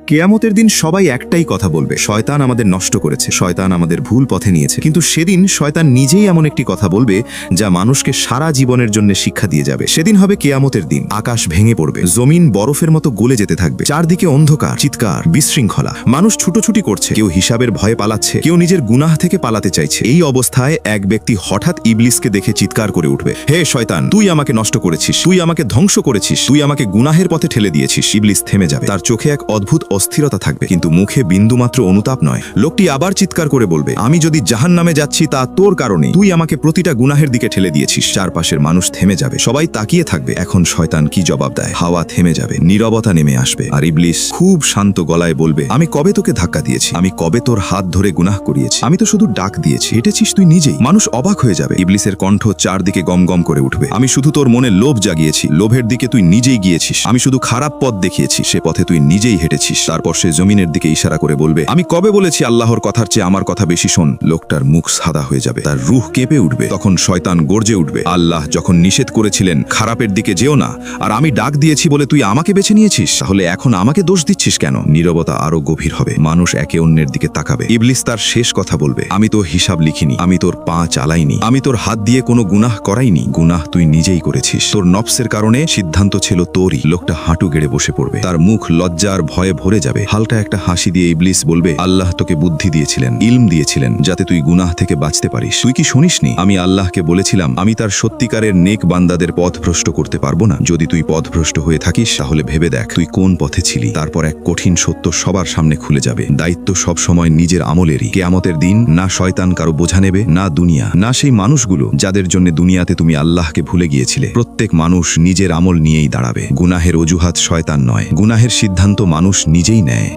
কেয়ামতের দিন সবাই একটাই কথা বলবে, শয়তান আমাদের নষ্ট করেছে, শয়তান আমাদের ভুল পথে নিয়েছে। কিন্তু সেদিন শয়তান নিজেই এমন একটি কথা বলবে যা মানুষকে সারা জীবনের জন্য শিক্ষা দিয়ে যাবে। সেদিন হবে কেয়ামতের দিন, আকাশ ভেঙে পড়বে, জমিন বরফের মতো গলে যেতে থাকবে, চারদিকে অন্ধকার, চিৎকার, বিশৃঙ্খলা, মানুষ ছুটোছুটি করছে, কেউ হিসাবের ভয়ে পালাচ্ছে, কেউ নিজের গুনাহ থেকে পালাতে চাইছে। এই অবস্থায় এক ব্যক্তি হঠাৎ ইবলিসকে দেখে চিৎকার করে উঠবে, হে শয়তান, তুই আমাকে নষ্ট করেছিস, তুই আমাকে ধ্বংস করেছিস, তুই আমাকে গুনাহের পথে ঠেলে দিয়েছিস। ইবলিস থেমে যাবে, তার চোখে এক অদ্ভুত অস্থিরতা থাকবে, কিন্তু মুখে বিন্দুমাত্র অনুতাপ নয়। লোকটি আবার চিৎকার করে বলবে, আমি যদি জাহান্নামে যাচ্ছি তা তোর কারণে, তুই আমাকে প্রতিটা গুনাহের দিকে ঠেলে দিয়েছিস। চারপাশের মানুষ থেমে যাবে, সবাই তাকিয়ে থাকবে। এখন শয়তান কি জবাব দেয়? হাওয়া থেমে যাবে, নীরবতা নেমে আসবে, আর ইবলিস খুব শান্ত গলায় বলবে, আমি কবে তোকে ধাক্কা দিয়েছি? আমি কবে তোর হাত ধরে গুনাহ করিয়েছি? আমি তো শুধু ডাক দিয়েছি, হেঁটেছিস তুই নিজেই। মানুষ অবাক হয়ে যাবে, ইবলিসের কণ্ঠ চারদিকে গম গম করে উঠবে। আমি শুধু তোর মনে লোভ জাগিয়েছি, লোভের দিকে তুই নিজেই গিয়েছিস। আমি শুধু খারাপ পথ দেখিয়েছি, সে পথে তুই নিজেই হেঁটেছিস। তারপর সে জমিনের দিকে ইশারা করে বলবে, আমি কবে বলেছি আল্লাহর কথার চেয়ে আমার কথা বেশি শোন? লোকটার মুখ সাদা হয়ে যাবে, তার রূহ কেঁপে উঠবে। তখন শয়তান গর্জে উঠবে, আল্লাহ যখন নিষেধ করেছিলেন খারাপের দিকে যেও না, আর আমি ডাক দিয়েছি বলে তুই আমাকে বেছে নিয়েছিস, তাহলে এখন আমাকে দোষ দিচ্ছিস কেন? নীরবতা আরো গভীর হবে, মানুষ একে অন্যের দিকে তাকাবে। ইবলিস তার শেষ কথা বলবে, আমি তো হিসাব লিখিনি, আমি তোর পা চালাইনি, আমি তোর হাত দিয়ে কোনো গুনাহ করাইনি, গুনাহ তুই নিজেই করেছিস, তোর নফসের কারণে সিদ্ধান্ত ছিল তোরই। লোকটা হাঁটু গেড়ে বসে পড়বে, তার মুখ লজ্জার ভয়ে ভরে যাবে। হালকা একটা হাসি দিয়ে ইবলিস বলবে, আল্লাহ তোকে বুদ্ধি দিয়েছিলেন, ইলম দিয়েছিলেন, যাতে তুই গুনাহ থেকে বাঁচতে পারিস। তুই কি শুনিসনি? আমি আল্লাহকে বলেছিলাম আমি তার সত্যিকারের নেক বান্দাদের পথভ্রষ্ট করতে পারবো না। যদি তুই পথভ্রষ্ট হয়ে থাকিস তাহলে ভেবে দেখ তুই কোন পথে ছিলি। তারপর এক কঠিন সত্য সবার সামনে খুলে যাবে, দায়িত্ব সব সময় নিজের আমলেরই। কিয়ামতের দিন না শয়তান কারো বোঝা নেবে, না দুনিয়া, না সেই মানুষগুলো যাদের জন্য দুনিয়াতে তুমি আল্লাহকে ভুলে গিয়েছিলে। প্রত্যেক মানুষ নিজের আমল নিয়েই দাঁড়াবে। গুনাহের অজুহাত শয়তান নয়, গুনাহের সিদ্ধান্ত মানুষ নিজেই নেয়।